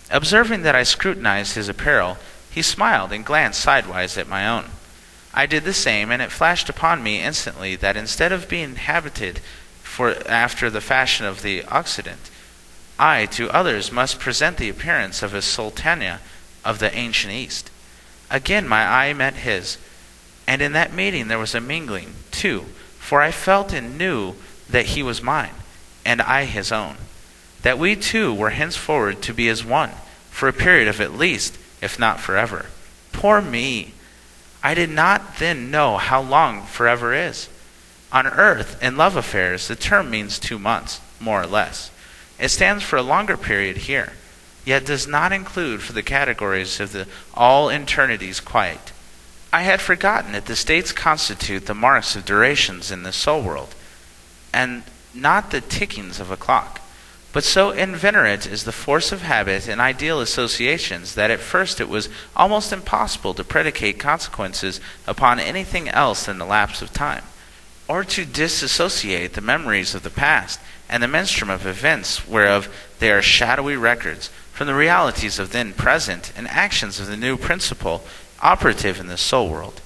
Observing that I scrutinized his apparel, he smiled and glanced sidewise at my own. I did the same, and it flashed upon me instantly that instead of being habited after the fashion of the Occident, I to others must present the appearance of a sultana of the ancient East. Again my eye met his, and in that meeting there was a mingling, too, for I felt and knew that he was mine, and I his own, that we two were henceforward to be as one, for a period of at least, if not forever. Poor me! I did not then know how long forever is. On earth, in love affairs, the term means 2 months, more or less. It stands for a longer period here, yet does not include for the categories of the all eternities quite. I had forgotten that the states constitute the marks of durations in the soul world, and not the tickings of a clock. But so inveterate is the force of habit and ideal associations that at first it was almost impossible to predicate consequences upon anything else than the lapse of time, or to disassociate the memories of the past and the menstruum of events whereof they are shadowy records from the realities of then present and actions of the new principle operative in the soul world.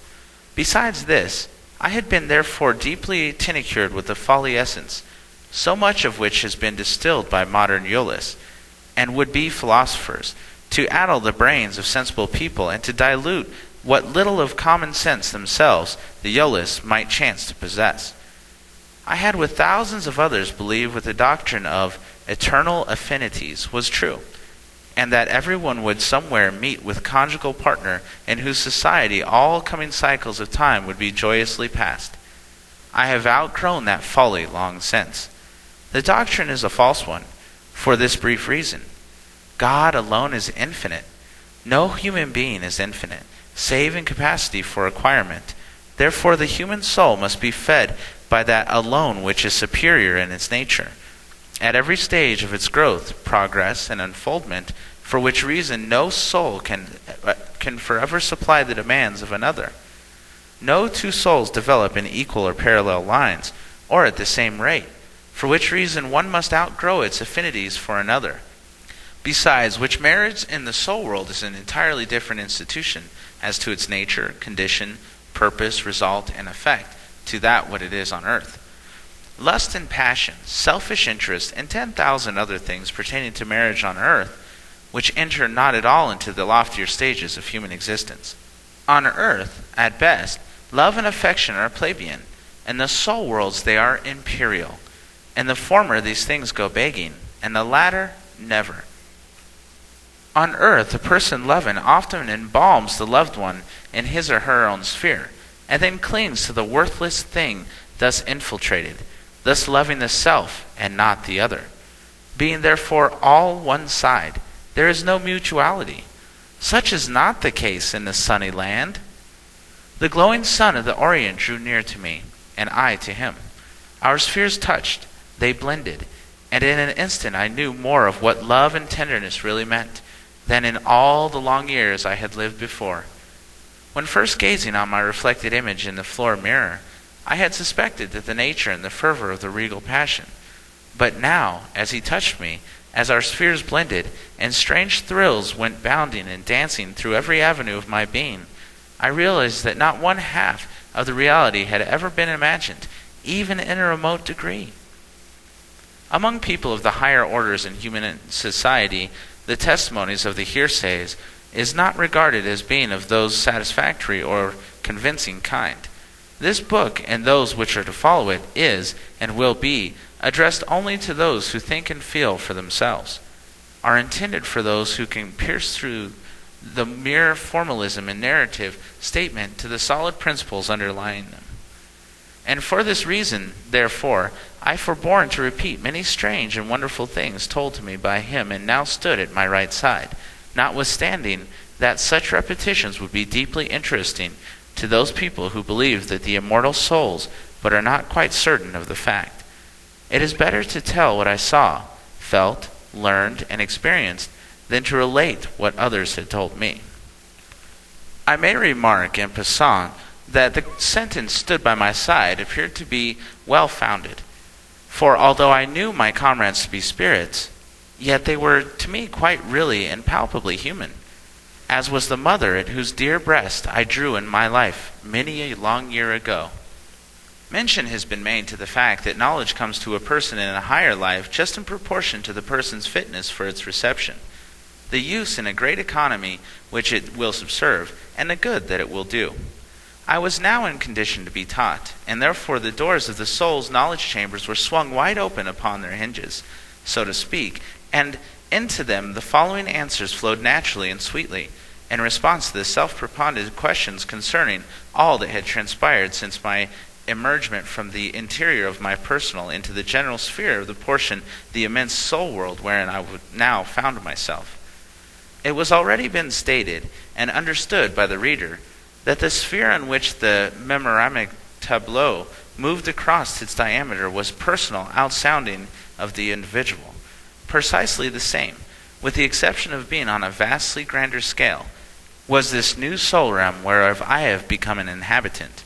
Besides this, I had been therefore deeply tinctured with the folly essence, so much of which has been distilled by modern Euless and would-be philosophers, to addle the brains of sensible people and to dilute what little of common sense themselves the Euless might chance to possess. I had with thousands of others believed with the doctrine of eternal affinities was true, and that everyone would somewhere meet with conjugal partner in whose society all coming cycles of time would be joyously passed. I have outgrown that folly long since. The doctrine is a false one, for this brief reason. God alone is infinite. No human being is infinite, save in capacity for acquirement. Therefore the human soul must be fed by that alone which is superior in its nature, at every stage of its growth, progress, and unfoldment, for which reason no soul can forever supply the demands of another. No two souls develop in equal or parallel lines, or at the same rate, for which reason one must outgrow its affinities for another. Besides which, marriage in the soul world is an entirely different institution as to its nature, condition, purpose, result, and effect to that what it is on earth. Lust and passion, selfish interest, and 10,000 other things pertaining to marriage on earth, which enter not at all into the loftier stages of human existence. On earth, at best, love and affection are plebeian. In the soul worlds they are imperial. In the former these things go begging, and the latter never. On earth, a person loving often embalms the loved one in his or her own sphere, and then clings to the worthless thing thus infiltrated, thus loving the self and not the other. Being therefore all one side, there is no mutuality. Such is not the case in the sunny land. The glowing sun of the Orient drew near to me, and I to him. Our spheres touched, they blended, and in an instant I knew more of what love and tenderness really meant than in all the long years I had lived before. When first gazing on my reflected image in the floor mirror, I had suspected that the nature and the fervor of the regal passion. But now, as he touched me, as our spheres blended, and strange thrills went bounding and dancing through every avenue of my being, I realized that not one half of the reality had ever been imagined, even in a remote degree. Among people of the higher orders in human society, the testimonies of the hearsays is not regarded as being of those satisfactory or convincing kind. This book, and those which are to follow it, is, and will be, addressed only to those who think and feel for themselves, are intended for those who can pierce through the mere formalism and narrative statement to the solid principles underlying them. And for this reason, therefore, I forborne to repeat many strange and wonderful things told to me by him and now stood at my right side, notwithstanding that such repetitions would be deeply interesting to those people who believe that the immortal souls but are not quite certain of the fact. It is better to tell what I saw, felt, learned, and experienced than to relate what others had told me. I may remark en passant that the sentence stood by my side appeared to be well founded. For although I knew my comrades to be spirits, yet they were to me quite really and palpably human, as was the mother at whose dear breast I drew in my life many a long year ago. Mention has been made to the fact that knowledge comes to a person in a higher life just in proportion to the person's fitness for its reception, the use in a great economy which it will subserve, and the good that it will do. I was now in condition to be taught, and therefore the doors of the soul's knowledge chambers were swung wide open upon their hinges, so to speak, and into them the following answers flowed naturally and sweetly, in response to the self-propounded questions concerning all that had transpired since my emergement from the interior of my personal into the general sphere of the portion, the immense soul world wherein I now found myself. It was already been stated and understood by the reader that the sphere on which the memoramic tableau moved across its diameter was personal outsounding of the individual, precisely the same, with the exception of being on a vastly grander scale, was this new soul realm whereof I have become an inhabitant.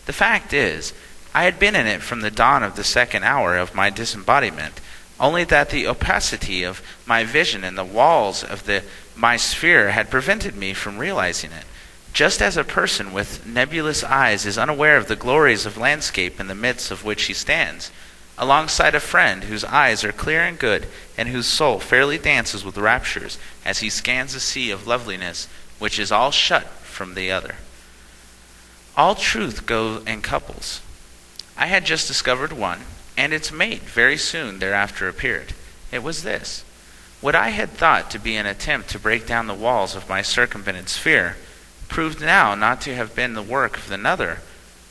The fact is, I had been in it from the dawn of the second hour of my disembodiment, only that the opacity of my vision and the walls of my sphere had prevented me from realizing it, just as a person with nebulous eyes is unaware of the glories of landscape in the midst of which he stands, alongside a friend whose eyes are clear and good, and whose soul fairly dances with raptures as he scans a sea of loveliness which is all shut from the other. All truth goes in couples. I had just discovered one, and its mate very soon thereafter appeared. It was this. What I had thought to be an attempt to break down the walls of my circumvented sphere proved now not to have been the work of another,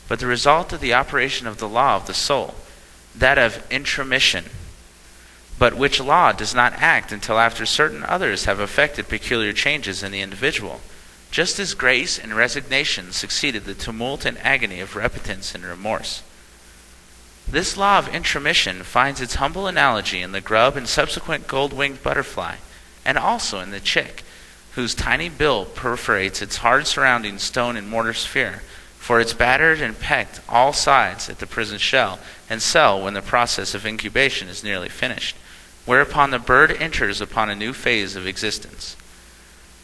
but the result of the operation of the law of the soul, that of intromission, but which law does not act until after certain others have effected peculiar changes in the individual, just as grace and resignation succeeded the tumult and agony of repentance and remorse. This law of intromission finds its humble analogy in the grub and subsequent gold-winged butterfly, and also in the chick, whose tiny bill perforates its hard surrounding stone and mortar sphere, for it's battered and pecked all sides at the prison shell and cell when the process of incubation is nearly finished, whereupon the bird enters upon a new phase of existence.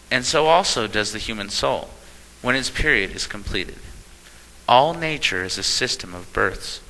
And so also does the human soul, when its period is completed. All nature is a system of births.